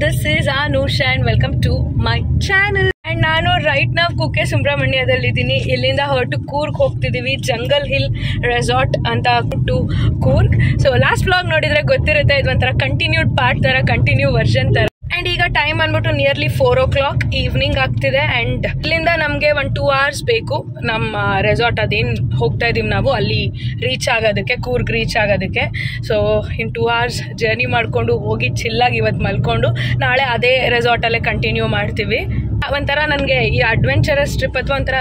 this is Anusha and welcome to my channel. And ನಾನು right ನಾವು ಕುಕ್ಕೆ ಸುಬ್ರಹ್ಮಣ್ಯದಲ್ಲಿದ್ದೀನಿ. ಇಲ್ಲಿಂದ ಹೊರಟು ಕೂರ್ಗ್ ಹೋಗ್ತಿದ್ದೀವಿ, ಜಂಗಲ್ ಹಿಲ್ ರೆಸಾರ್ಟ್ ಅಂತ to Coorg. So last vlog ನೋಡಿದ್ರೆ ಗೊತ್ತಿರುತ್ತೆ, ಇದು ಒಂಥರ ಕಂಟಿನ್ಯೂಡ್ ಪಾರ್ಟ್ ಥರ, ಕಂಟಿನ್ಯೂ ವರ್ಷನ್ ಥರ. ಆ್ಯಂಡ್ ಈಗ ಟೈಮ್ ಅಂದ್ಬಿಟ್ಟು ನಿಯರ್ಲಿ 4 o'clock ಈವ್ನಿಂಗ್ ಆಗ್ತಿದೆ. ಆ್ಯಂಡ್ ಇಲ್ಲಿಂದ ನಮಗೆ 1-2 hours ಬೇಕು ನಮ್ಮ ರೆಸಾರ್ಟ್ ಅದೇನು ಹೋಗ್ತಾ ಇದ್ದೀವಿ ನಾವು ಅಲ್ಲಿ ರೀಚ್ ಆಗೋದಕ್ಕೆ, ಕೂರ್ಗ್ ರೀಚ್ ಆಗೋದಕ್ಕೆ. ಸೊ ಇನ್ 2 hours ಜರ್ನಿ ಮಾಡಿಕೊಂಡು ಹೋಗಿ ಚಿಲ್ಲಾಗಿ ಇವತ್ತು ಮಲ್ಕೊಂಡು ನಾಳೆ ಅದೇ ರೆಸಾರ್ಟಲ್ಲೇ ಕಂಟಿನ್ಯೂ ಮಾಡ್ತೀವಿ. ಒಂಥರ ನನಗೆ ಈ ಅಡ್ವೆಂಚರಸ್ ಟ್ರಿಪ್ ಅಥವಾ ಒಂಥರ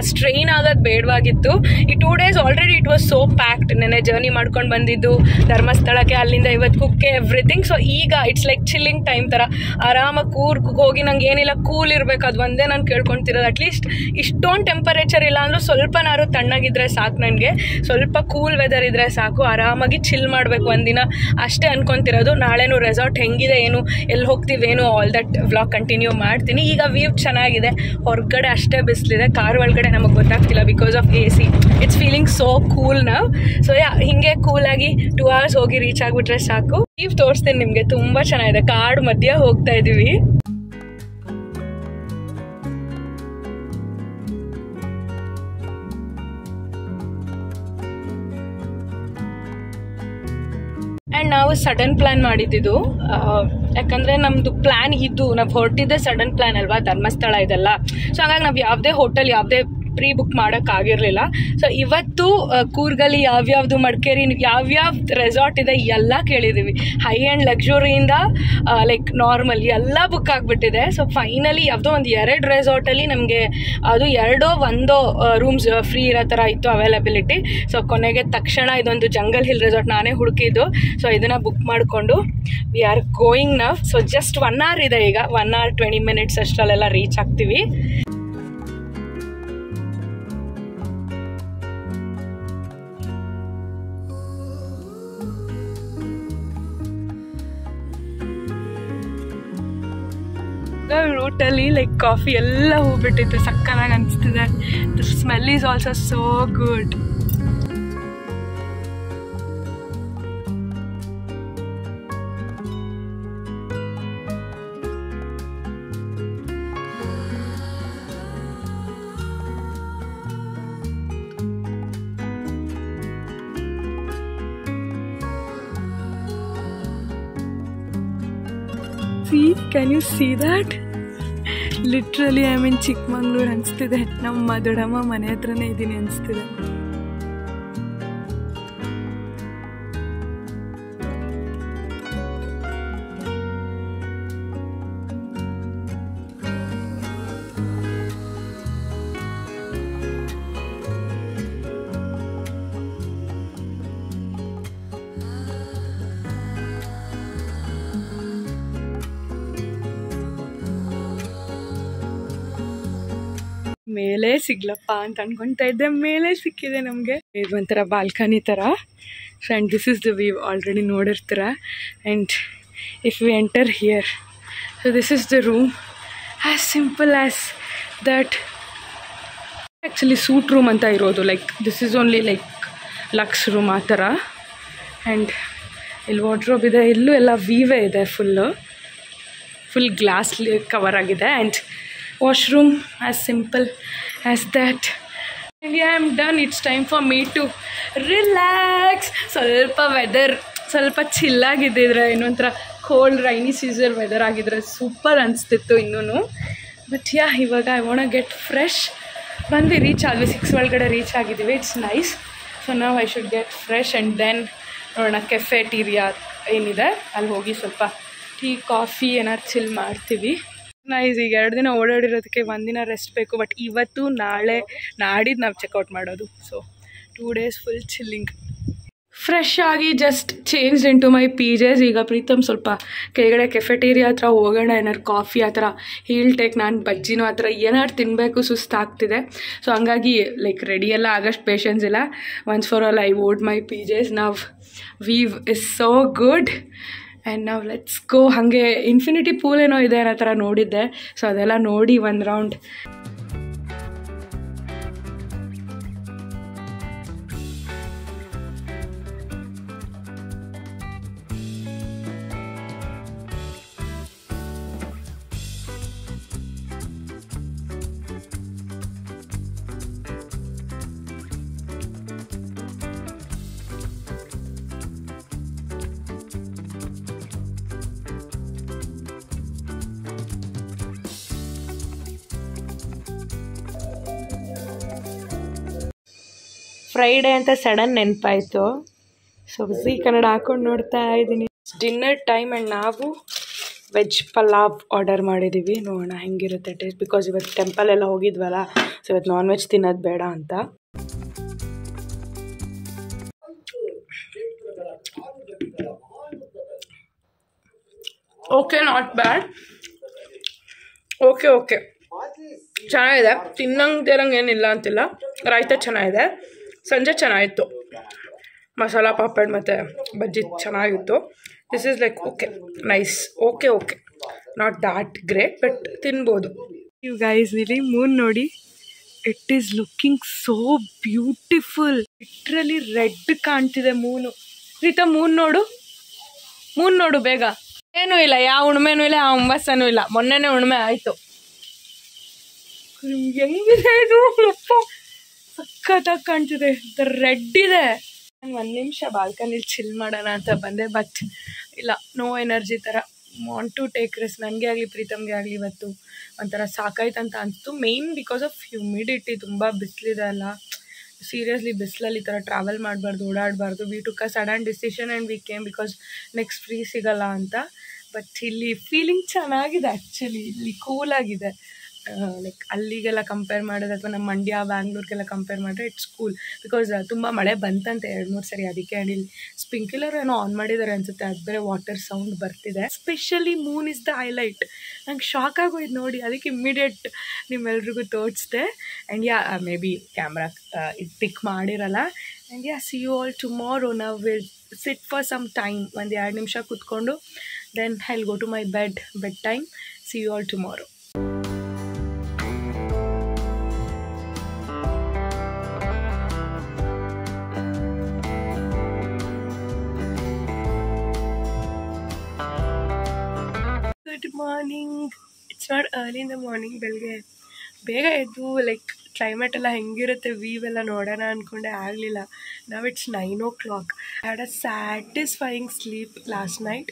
ಸ್ಟ್ರೈನ್ ಆಗೋದು ಬೇಡವಾಗಿತ್ತು. ಈ 2 days already it was so packed. ನೆನ್ನೆ ಜರ್ನಿ ಮಾಡ್ಕೊಂಡು ಬಂದಿದ್ದು ಧರ್ಮಸ್ಥಳಕ್ಕೆ, ಅಲ್ಲಿಂದ ಇವತ್ತು ಕುಕ್ಕೆ, ಎವ್ರಿಥಿಂಗ್. ಸೊ ಈಗ ಇಟ್ಸ್ ಲೈಕ್ ಚಿಲ್ಲಿಂಗ್ ಟೈಮ್ ಥರ. ಆರಾಮಾಗಿ ಕೂರ್ಗ್ ಹೋಗಿ ನಂಗೆ ಏನಿಲ್ಲ, ಕೂಲ್ ಇರಬೇಕು, ಅದು ಒಂದೇ ನಾನು ಕೇಳ್ಕೊತಿರೋದು. ಅಟ್ಲೀಸ್ಟ್ ಇಷ್ಟೊಂದು ಟೆಂಪರೇಚರ್ ಇಲ್ಲ ಅಂದರೂ ಸ್ವಲ್ಪನಾದ್ರು ತಣ್ಣಗಿದ್ರೆ ಸಾಕು, ನನಗೆ ಸ್ವಲ್ಪ ಕೂಲ್ ವೆದರ್ ಇದ್ದರೆ ಸಾಕು. ಆರಾಮಾಗಿ ಚಿಲ್ ಮಾಡಬೇಕು ಒಂದಿನ ಅಷ್ಟೇ ಅನ್ಕೊತಿರೋದು. ನಾಳೆನೂ ರೆಸಾರ್ಟ್ ಹೆಂಗಿದೆ, ಏನು ಎಲ್ಲಿ ಹೋಗ್ತೀವೇನು, ಆಲ್ ದಟ್ ವ್ಲಾಗ್ ಕಂಟಿನ್ಯೂ ಮಾಡ್ತೀನಿ. ಈಗ ವ್ಯೂ ಚೆನ್ನಾಗಿದೆ, ಹೊರಗಡೆ ಅಷ್ಟೇ ಬಿಸಿಲಿದೆ, ಕಾರ್ ಒಳಗಡೆ ನಮಗೆ ಗೊತ್ತಾಗ್ತಿಲ್ಲ because of AC. It's feeling so cool ನಾವು. ಸೊ ಹಿಂಗೆ ಕೂಲಾಗಿ 2 hours ಹೋಗಿ ರೀಚ್ ಆಗಿಬಿಟ್ರೆ ಸಾಕು. ವ್ಯೂ ತೋರಿಸ್ತೀನಿ ನಿಮಗೆ, ತುಂಬ ಚೆನ್ನಾಗಿದೆ. ಕಾಡು ಮಧ್ಯ ಹೋಗ್ತಾ ಇದ್ದೀವಿ. ಆ್ಯಂಡ್ ನಾವು ಸಡನ್ ಪ್ಲ್ಯಾನ್ ಮಾಡಿದ್ದು, ಯಾಕಂದರೆ ನಮ್ಮದು ಪ್ಲ್ಯಾನ್ ಇದ್ದು, ನಾವು ಹೊರಟಿದ್ದೆ ಸಡನ್ ಪ್ಲ್ಯಾನ್ ಅಲ್ವಾ, ಧರ್ಮಸ್ಥಳ ಇದೆಲ್ಲ. ಸೊ ಹಾಗಾಗಿ ನಾವು ಯಾವುದೇ ಹೋಟೆಲ್, ಯಾವುದೇ ಪ್ರೀ ಬುಕ್ ಮಾಡೋಕ್ಕಾಗಿರಲಿಲ್ಲ. ಸೊ ಇವತ್ತು ಕೂರ್ಗಲ್ಲಿ ಯಾವ್ಯಾವುದು, ಮಡಿಕೇರಿ ಯಾವ್ಯಾವ ರೆಸಾರ್ಟ್ ಇದೆ ಎಲ್ಲ ಕೇಳಿದ್ದೀವಿ. ಹೈ ಆ್ಯಂಡ್ ಲಕ್ಸುರಿಯಿಂದ ಲೈಕ್ ನಾರ್ಮಲ್ ಎಲ್ಲ ಬುಕ್ ಆಗಿಬಿಟ್ಟಿದೆ. ಸೊ ಫೈನಲಿ ಯಾವುದೋ ಒಂದು 2 ರೆಸಾರ್ಟಲ್ಲಿ ನಮಗೆ ಅದು 1 ರೂಮ್ಸ್ ಫ್ರೀ ಇರೋ ಥರ ಇತ್ತು ಅವೈಲಬಿಲಿಟಿ. ಸೊ ಕೊನೆಗೆ ತಕ್ಷಣ ಇದೊಂದು ಜಂಗಲ್ ಹಿಲ್ ರೆಸಾರ್ಟ್ ನಾನೇ ಹುಡುಕಿದ್ದು. ಸೊ ಇದನ್ನು ಬುಕ್ ಮಾಡಿಕೊಂಡು we are going now. So just 1 hour ಇದೆ, ಈಗ 1 hour 20 minutes ಅಷ್ಟರಲ್ಲೆಲ್ಲ ರೀಚ್ ಆಗ್ತೀವಿ. ರೂಟಲ್ಲಿ ಲೈಕ್ ಕಾಫಿ ಎಲ್ಲ ಹೋಗ್ಬಿಟ್ಟಿತ್ತು, ಸಕ್ಕತ್ತಾಗಿ ಅನಿಸ್ತಿದೆ. The smell is also so good. Can you see that? Literally I am in Chikmagalur ಅನಿಸ್ತಿದೆ. ನಮ್ಮ ದೊಡ್ಡಮ್ಮ ಮನೆ ಹತ್ರನೇ ಇದ್ದೀನಿ ಅನಿಸ್ತಿದೆ. ಮೇಲೆ ಸಿಗ್ಲಪ್ಪ ಅಂತ ಅನ್ಕೊತಾ ಇದ್ದೆ, ಮೇಲೆ ಸಿಕ್ಕಿದೆ ನಮಗೆ. ಇದು ಒಂಥರ ಬಾಲ್ಕನಿ ಥರ. And this is the view, already ನೋಡಿರ್ತೀರ. And if we enter here, so this is the room, as simple as that. Actually suite room ಅಂತ ಇರೋದು, like this is only like luxe room ಆ ಥರ. And ಇಲ್ಲಿ wardrobe ಇದೆ, ಇಲ್ಲೂ ಎಲ್ಲ ವೀವೇ ಇದೆ, ಫುಲ್ ಗ್ಲಾಸ್ ಕವರ್ ಆಗಿದೆ. And washroom as simple as that. And yeah, I'm done. It's time for me to relax. ಸ್ವಲ್ಪ ವೆದರ್ ಸ್ವಲ್ಪ ಚಿಲ್ಲಾಗಿದ್ದಿದ್ರೆ, ಇನ್ನೊಂಥರ ಕೋಲ್ಡ್ ರೈನಿ ಸೀಸನ್ ವೆದರ್ ಆಗಿದ್ರೆ ಸೂಪರ್ ಅನಿಸ್ತಿತ್ತು ಇನ್ನೂ. ಬಟ್ ಯಾ, ಇವಾಗ ಐ ವಾಂಟ್ ಗೆಟ್ ಫ್ರೆಶ್. ಬಂದು ರೀಚ್ ಆದ್ವಿ, 6 ಒಳಗಡೆ ರೀಚ್ ಆಗಿದ್ದೀವಿ. It's nice. ಸೊ ನಾವು I should get fresh and then ನೋಡೋಣ ಕೆಫೆಟೀರಿಯಾ ಏನಿದೆ ಅಲ್ಲಿ ಹೋಗಿ ಸ್ವಲ್ಪ ಟೀ ಕಾಫಿ ಏನಾದ್ರು ಚಿಲ್ ಮಾಡ್ತೀವಿ. ನೈಸ್. ಈಗ 2 ದಿನ ಓಡಾಡಿರೋದಕ್ಕೆ 1 ದಿನ ರೆಸ್ಟ್ ಬೇಕು. ಬಟ್ ಇವತ್ತು ನಾಳೆ ನಾಡಿದ್ದು ನಾವು ಚೆಕ್ಔಟ್ ಮಾಡೋದು. So 2 days full chilling. Fresh ಆಗಿ just change in to my PJs. ಈಗ ಪ್ರೀತಮ್ ಸ್ವಲ್ಪ ಕೆಳಗಡೆ ಕೆಫೆಟೇರಿಯಾ ಹತ್ರ ಹೋಗೋಣ, ಏನಾದ್ರು ಕಾಫಿ ಆ ಥರ ಹೀಲ್ ಟೇಕ್, ನಾನು ಬಜ್ಜಿನೋ ಆ ಥರ ಏನಾದ್ರು ತಿನ್ನಬೇಕು, ಸುಸ್ತಾಗ್ತಿದೆ. ಸೊ ಹಂಗಾಗಿ ಲೈಕ್ ರೆಡಿ ಎಲ್ಲ ಆಗೋಷ್ಟು ಪೇಷನ್ಸ್ ಇಲ್ಲ. Once for all I wore my PJs. ನಾವು view is so good. And ನಾವು ಲೆಟ್ಸ್ ಗೋ. ಹಾಗೆ ಇನ್ಫಿನಿಟಿ ಪೂಲ್ ಏನೋ ಇದೆ ಅನ್ನೋ ಥರ ನೋಡಿದ್ದೆ. ಸೊ ಅದೆಲ್ಲ ನೋಡಿ 1 ರೌಂಡ್ ಫ್ರೈಡೇ ಅಂತ ಸಡನ್ ನೆನಪಾಯಿತು. ಸೊ ಝೀ ಕನ್ನಡ ಹಾಕೊಂಡು ನೋಡ್ತಾ ಇದ್ದೀನಿ. ಡಿನ್ನರ್ ಟೈಮ್ ಆ್ಯಂಡ್ ನಾವು ವೆಜ್ ಪಲಾವ್ ಆರ್ಡರ್ ಮಾಡಿದ್ದೀವಿ. ನೋಡೋಣ ಹೆಂಗಿರುತ್ತೆ ಟೇಸ್ಟ್. ಬಿಕಾಸ್ ಇವತ್ತು ಟೆಂಪಲೆಲ್ಲ ಹೋಗಿದ್ವಲ್ಲ, ಸೊ ಇವತ್ತು ನಾನ್ ವೆಜ್ ತಿನ್ನೋದು ಬೇಡ ಅಂತ. Okay, not bad. ಓಕೆ ಚೆನ್ನಾಗಿದೆ. ತಿನ್ನಂಗೆ ಏನಿಲ್ಲ ಅಂತಿಲ್ಲ. ರಾಯ್ತ ಚೆನ್ನಾಗಿದೆ. ಸಂಜೆ ಚೆನ್ನಾಗಿತ್ತು. ಮಸಾಲ ಪಾಪಡ್ ಮತ್ತು ಬಜ್ಜಿ ಚೆನ್ನಾಗಿತ್ತು. This is like okay, nice. Okay not that great, but ತಿನ್ಬೋದು. ಯು ಗೈಸ್, ಇಲ್ಲಿ ಮೂನ್ ನೋಡಿ. It is looking so beautiful. Literally red ಕಾಣ್ತಿದೆ ಮೂನು. ಪ್ರೀತಾ, ಮೂನ್ ನೋಡು ಬೇಗ. ಏನೂ ಇಲ್ಲ, ಯಾವ ಹುಣ್ಮೆನೂ ಇಲ್ಲ, ಯಾವ ಅಂಬಸನೂ ಇಲ್ಲ. ಮೊನ್ನೆನೇ ಹುಣ್ಮೆ ಆಯಿತು. ಹೆಂಗಿದೆ ಇದು? ಸಖತ್ತಾಗಿ ಕಾಣ್ತಿದೆ. ರೆಡ್ ಇದೆ. ನಾನು 1 ನಿಮಿಷ ಬಾಲ್ಕನಿಲಿ ಚಿಲ್ ಮಾಡೋಣ ಅಂತ ಬಂದೆ, ಬಟ್ ಇಲ್ಲ, ನೋ ಎನರ್ಜಿ ಥರ. Want to take rest. ನನಗೆ ಆಗಲಿ ಪ್ರೀತಮ್ಗೆ ಆಗಲಿ ಇವತ್ತು ಒಂಥರ ಸಾಕಾಯ್ತು ಅಂತ ಅನಿಸ್ತು. Main because of humidity. ತುಂಬ ಬಿಸಿಲಿದೆ ಅಲ್ಲ. ಸೀರಿಯಸ್ಲಿ ಬಿಸಿಲಲ್ಲಿ ಈ ಥರ ಟ್ರಾವೆಲ್ ಮಾಡಬಾರ್ದು, ಓಡಾಡಬಾರ್ದು. We took a sudden decision and we came because next free ಸಿಗಲ್ಲ ಅಂತ. ಬಟ್ ಇಲ್ಲಿ ಫೀಲಿಂಗ್ ಚೆನ್ನಾಗಿದೆ ಆ್ಯಕ್ಚುಲಿ. ಇಲ್ಲಿ ಕೂಲಾಗಿದೆ. ಲೈಕ್ ಅಲ್ಲಿಗೆಲ್ಲ ಕಂಪೇರ್ ಮಾಡಿದ್ರೆ ಅಥವಾ ನಮ್ಮ ಮಂಡ್ಯ ಬ್ಯಾಂಗ್ಳೂರಿಗೆಲ್ಲ ಕಂಪೇರ್ ಮಾಡಿದ್ರೆ ಇಟ್ಸ್ ಕೂಲ್. ಬಿಕಾಸ್ ತುಂಬ ಮಳೆ ಬಂತಂತೆ 2-3 ಸರಿ. ಅದಕ್ಕೆ ಆ್ಯಂಡ್ ಇಲ್ಲಿ ಸ್ಪ್ರಿಂಕ್ಲರ್ ಏನೋ ಆನ್ ಮಾಡಿದ್ದಾರೆ ಅನಿಸುತ್ತೆ. ಅದು ಬೇರೆ ವಾಟರ್ ಸೌಂಡ್ ಬರ್ತಿದೆ. Specially moon is the highlight. ನಂಗೆ ಶಾಕ್ ಆಗೋಯ್ತು ನೋಡಿ. ಅದಕ್ಕೆ ಇಮ್ಮಿಡಿಯೇಟ್ ನಿಮ್ಮೆಲ್ರಿಗೂ ತೋರಿಸ್ದೆ. ಆ್ಯಂಡ್ ಮೇ ಬಿ ಕ್ಯಾಮ್ರಾ ಇದು ಪಿಕ್ ಮಾಡಿರಲ್ಲ. And see you all tomorrow. ನಾವು will sit for some time. 1-2 ನಿಮಿಷ ಕೂತ್ಕೊಂಡು then I will go to my bedtime. See you all tomorrow. Good morning. It's not early in the morning. ಬೆಳಗ್ಗೆ ಬೇಗ ಎದ್ದು like climate ಎಲ್ಲ ಹೆಂಗಿರುತ್ತೆ view ಎಲ್ಲ ನೋಡೋಣ ಅಂದ್ಕೊಂಡೆ, ಆಗಲಿಲ್ಲ. ನಾವು it's 9 o'clock. I had a satisfying sleep last night.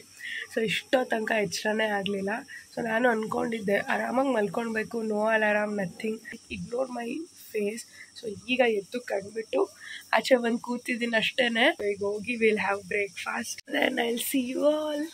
So ಇಷ್ಟೋ ತನಕ ಎಚ್ಚರನೇ ಆಗಲಿಲ್ಲ. ಸೊ ನಾನು ಅಂದ್ಕೊಂಡಿದ್ದೆ ಆರಾಮಾಗಿ ಮಲ್ಕೊಳ್ಬೇಕು, no alarm, nothing. Ignore my face. So ಈಗ ಎದ್ದು ಕಂಡುಬಿಟ್ಟು ಆಚೆ ಬಂದು ಕೂತಿದ್ದೀನಿ ಅಷ್ಟೇ. ಈಗ ಹೋಗಿ will have breakfast, then I will see you all.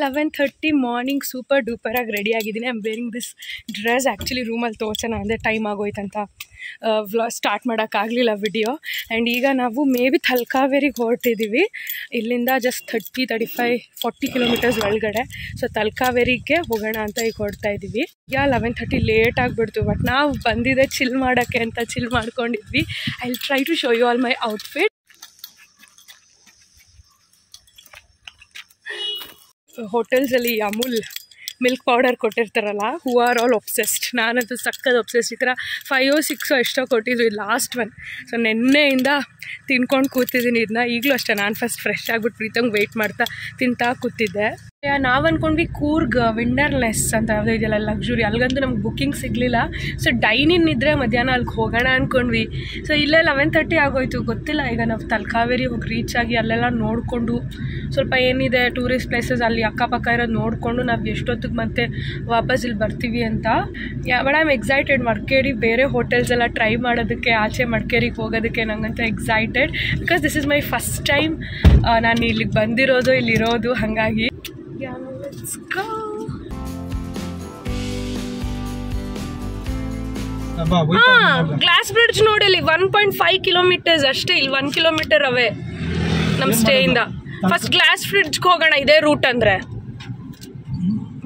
$11:30 morning. Super ಡೂಪರಾಗಿ ರೆಡಿ ಆಗಿದ್ದೀನಿ. I am wearing this dress. Actually ರೂಮಲ್ಲಿ ತೋರ್ಸೋಣ ಅಂದರೆ ಟೈಮ್ ಆಗೋಯ್ತಂತ ವ್ಲಾಗ್ ಸ್ಟಾರ್ಟ್ ಮಾಡೋಕ್ಕಾಗಲಿಲ್ಲ ವಿಡಿಯೋ. ಆ್ಯಂಡ್ ಈಗ ನಾವು ಮೇ ಬಿ ತಲಕಾವೇರಿಗೆ ಹೊರಟಿದ್ದೀವಿ. ಇಲ್ಲಿಂದ ಜಸ್ಟ್ 30-35-40 ಕಿಲೋಮೀಟರ್ಸ್ ಒಳಗಡೆ. ಸೊ ತಲಕಾವೇರಿಗೆ ಹೋಗೋಣ ಅಂತ ಈಗ ಹೊರಡ್ತಾ ಇದ್ದೀವಿ. ಈಗ 11:30 ಲೇಟ್ ಆಗಿಬಿಡ್ತು. ಬಟ್ ನಾವು ಬಂದಿದ್ದೆ ಚಿಲ್ ಮಾಡೋಕ್ಕೆ ಅಂತ ಚಿಲ್ ಮಾಡ್ಕೊಂಡಿದ್ವಿ. I will try to show you all my outfit. ಹೋಟೆಲ್ಸಲ್ಲಿ ಅಮೂಲ್ ಮಿಲ್ಕ್ ಪೌಡರ್ ಕೊಟ್ಟಿರ್ತಾರಲ್ಲ, ಹೂ ಆರ್ ಆಲ್ ಒಬ್ಸೆಸ್ಡ್. ನಾನಂತೂ ಸಕ್ಕದ ಒಬ್ಸೆಸ್ಡ್. ಈ ಥರ 5 or 6 ಎಷ್ಟೋ ಕೊಟ್ಟಿದ್ವಿ ಲಾಸ್ಟ್ ಒನ್. ಸೊ ನೆನ್ನೆಯಿಂದ ತಿನ್ಕೊಂಡು ಕೂತಿದ್ದೀನಿ ಇದನ್ನ. ಈಗಲೂ ಅಷ್ಟೇ ನಾನು ಫಸ್ಟ್ ಫ್ರೆಶ್ ಆಗಿಬಿಟ್ಟು ಪ್ರೀತಂಗೆ ವೆಯ್ಟ್ ಮಾಡ್ತಾ ತಿಂತಾ ಕೂತಿದ್ದೆ. ನಾವು ಅಂದ್ಕೊಂಡ್ವಿ ಕೂರ್ಗ್ ವಿಂಡರ್ಲೆಸ್ ಅಂತ ಯಾವುದೋ ಇದೆಯಲ್ಲ ಲಕ್ಸುರಿ, ಅಲ್ಲಿಗಂತೂ ನಮ್ಗೆ ಬುಕ್ಕಿಂಗ್ ಸಿಗಲಿಲ್ಲ. ಸೊ ಡೈನಿನ್ ಇದ್ದರೆ ಮಧ್ಯಾಹ್ನ ಅಲ್ಲಿಗೆ ಹೋಗೋಣ ಅಂದ್ಕೊಂಡ್ವಿ. ಸೊ ಇಲ್ಲೇ 11:30 ಆಗೋಯ್ತು. ಗೊತ್ತಿಲ್ಲ. ಈಗ ನಾವು ತಲಕಾವೇರಿ ಹೋಗಿ ರೀಚ್ ಆಗಿ ಅಲ್ಲೆಲ್ಲ ನೋಡಿಕೊಂಡು ಸ್ವಲ್ಪ ಏನಿದೆ ಟೂರಿಸ್ಟ್ ಪ್ಲೇಸಸ್ ಅಲ್ಲಿ ಅಕ್ಕಪಕ್ಕ ಇರೋದು ನೋಡಿಕೊಂಡು ನಾವು ಎಷ್ಟೊತ್ತಿಗೆ ಮತ್ತೆ ವಾಪಸ್ ಇಲ್ಲಿ ಬರ್ತೀವಿ ಅಂತ. But I am excited. Madikeri ಬೇರೆ ಹೋಟೆಲ್ಸ್ ಎಲ್ಲ ಟ್ರೈ ಮಾಡೋದಕ್ಕೆ, ಆಚೆ ಮಡಿಕೇರಿಗೆ ಹೋಗೋದಕ್ಕೆ ನಂಗಂತ excited. Because this is my first time ನಾನು ಇಲ್ಲಿಗೆ ಬಂದಿರೋದು, ಇಲ್ಲಿರೋದು. ಹಾಗಾಗಿ let's go. ಗ್ಲಾಸ್ ಬ್ರಿಡ್ಜ್ ನೋಡಿ. ಇಲ್ಲಿ 1.5 ಕಿಲೋಮೀಟರ್ಸ್ ಅಷ್ಟೇ. ಇಲ್ಲಿ 1 ಕಿಲೋಮೀಟರ್ ಅವೇ ನಮ್ಮ ಸ್ಟೇಯಿಂದ. ಫಸ್ಟ್ ಗ್ಲಾಸ್ ಬ್ರಿಡ್ಜ್ಗೆ ಹೋಗೋಣ, ಇದೇ ರೂಟ್ ಅಂದರೆ.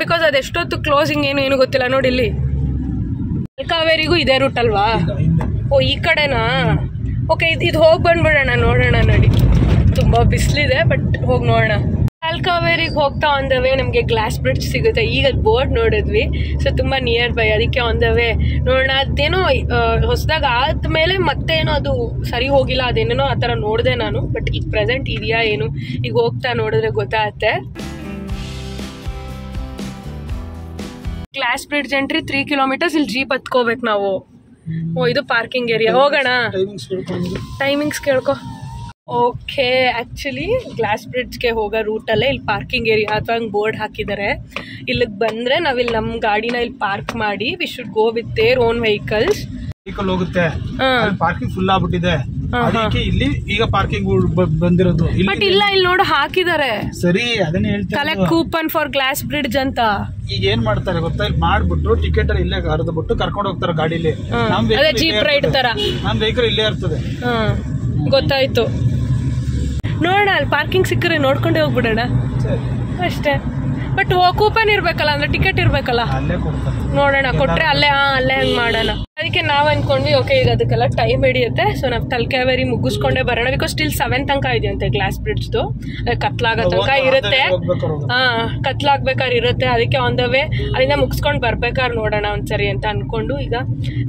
ಬಿಕಾಸ್ ಅದೆಷ್ಟೊತ್ತು ಕ್ಲೋಸಿಂಗ್ ಏನು ಗೊತ್ತಿಲ್ಲ. ನೋಡಿ ಇಲ್ಲಿ ಕಾವೇರಿಗೂ ಇದೇ ರೂಟ್ ಅಲ್ವಾ? ಓ, ಈ ಕಡೆನಾ? ಓಕೆ, ಇದು ಹೋಗಿ ಬಂದ್ಬಿಡೋಣ. ನೋಡೋಣ. ನೋಡಿ ತುಂಬ ಬಿಸಿಲಿದೆ, ಬಟ್ ಹೋಗಿ ನೋಡೋಣ. ತಲಕಾವೇರಿಗೆ ಹೋಗ್ತಾ ಆನ್ ದ ವೇ ನಮಗೆ ಗ್ಲಾಸ್ ಬ್ರಿಡ್ಜ್ ಸಿಗುತ್ತೆ. ಈಗ ಬೋರ್ಡ್ ನೋಡಿದ್ವಿ, ಸೊ ತುಂಬ ನಿಯರ್ ಬೈ, ಅದಕ್ಕೆ ಆನ್ ದ ವೇ ನೋಡೋಣ. ಅದೇನೋ ಹೊಸದಾಗ ಆದ್ಮೇಲೆ ಮತ್ತೇನೋ ಅದು ಸರಿ ಹೋಗಿಲ್ಲ, ಅದೇನೇನೋ ಆ ಥರ ನೋಡಿದೆ ನಾನು. ಬಟ್ ಈಗ ಪ್ರೆಸೆಂಟ್ ಇದೆಯಾ ಏನು, ಈಗ ಹೋಗ್ತಾ ನೋಡಿದ್ರೆ ಗೊತ್ತಾಗುತ್ತೆ. Glass bridge entry 3 kilometres. ಇಲ್ಲಿ ಜೀಪ್ ಹತ್ಕೋಬೇಕು ನಾವು. ಓ, ಇದು ಪಾರ್ಕಿಂಗ್ ಏರಿಯಾ. ಹೋಗೋಣ, ಟೈಮಿಂಗ್ಸ್ ಕೇಳ್ಕೊ. ಓಕೆ, ಆ್ಯಕ್ಚುಲಿ ಗ್ಲಾಸ್ ಬ್ರಿಡ್ಜ್ಗೆ ಹೋಗೋ ರೂಟಲ್ಲೇ ಇಲ್ಲಿ ಪಾರ್ಕಿಂಗ್ ಏರಿಯಾ ಅಥವಾ ಹಂಗೆ ಬೋರ್ಡ್ ಹಾಕಿದ್ದಾರೆ. ಇಲ್ಲಿಗೆ ಬಂದರೆ ನಾವಿಲ್ಲಿ ನಮ್ಮ ಗಾಡಿನ ಇಲ್ಲಿ ಪಾರ್ಕ್ ಮಾಡಿ we should go with their own vehicles. ಹೋಗುತ್ತೆ, ಪಾರ್ಕಿಂಗ್ ಫುಲ್ ಆಗ್ಬಿಟ್ಟಿದೆ, ಅದಕ್ಕೆ ಇಲ್ಲಿ ಈಗ ಪಾರ್ಕಿಂಗ್ ಬಂದಿರೋದು. ಬಟ್ ಇಲ್ಲ, ಇಲ್ಲಿ ನೋಡು ಹಾಕಿದ್ದಾರೆ. ಸರಿ, ಅದನ್ನೇ ಹೇಳ್ತಾರೆ, collect coupon for glass bridge ಅಂತ. ಈಗ ಏನ್ ಮಾಡ್ತಾರೆ ಗೊತ್ತಾ, ಇಲ್ಲಿ ಮಾಡ್ಬಿಟ್ಟು ಟಿಕೆಟ್ ಇಲ್ಲೇ ಹರಿದ್ಬಿಟ್ಟು ಕರ್ಕೊಂಡು ಹೋಗ್ತಾರೆ ಗಾಡಿಲಿ. ಅದೇ ಜೀಪ್ ರೈಡ್ ತರ. ನಮ್ ವೆಹಿಕಲ್ ಇಲ್ಲೇ ಇರ್ತದೆ. ಗೊತ್ತಾಯ್ತು. ನೋಡೋಣ, ಅಲ್ಲಿ ಪಾರ್ಕಿಂಗ್ ಸಿಕ್ಕರೆ ನೋಡ್ಕೊಂಡೇ ಹೋಗ್ಬಿಡೋಣ ಅಷ್ಟೇ. ಬಟ್ ಕೂಪನ್ ಇರ್ಬೇಕಲ್ಲ, ಅಂದ್ರೆ ಟಿಕೆಟ್ ಇರ್ಬೇಕಲ್ಲ. ನೋಡೋಣ, ಕೊಟ್ರೆ ಅಲ್ಲೇ ಹಂಗೆ ಮಾಡೋಣ. ಅದಕ್ಕೆ ನಾವು ಅನ್ಕೊಂಡ್ವಿ ಓಕೆ, ಈಗ ಅದಕ್ಕೆಲ್ಲ ಟೈಮ್ ಹಿಡಿಯುತ್ತೆ, ಸೊ ನಾವು ತಲಕಾವೇರಿ ಮುಗಿಸ್ಕೊಂಡೇ ಬರೋಣ. ಬಿಕಾಸ್ ಸ್ಟಿಲ್ 7 ತನಕ ಇದೆಯಂತೆ ಗ್ಲಾಸ್ ಬ್ರಿಡ್ಜ್ದು, ಕತ್ಲಾಗೋ ತನಕ ಇರುತ್ತೆ. ಕತ್ಲಾಗ್ಬೇಕಾದ್ರೆ ಇರುತ್ತೆ. ಅದಕ್ಕೆ ಆನ್ ದ ವೇ ಅಲ್ಲಿಂದ ಮುಗಿಸ್ಕೊಂಡು ಬರ್ಬೇಕಾದ್ರೆ ನೋಡೋಣ ಒಂದ್ಸರಿ ಅಂತ ಅನ್ಕೊಂಡು ಈಗ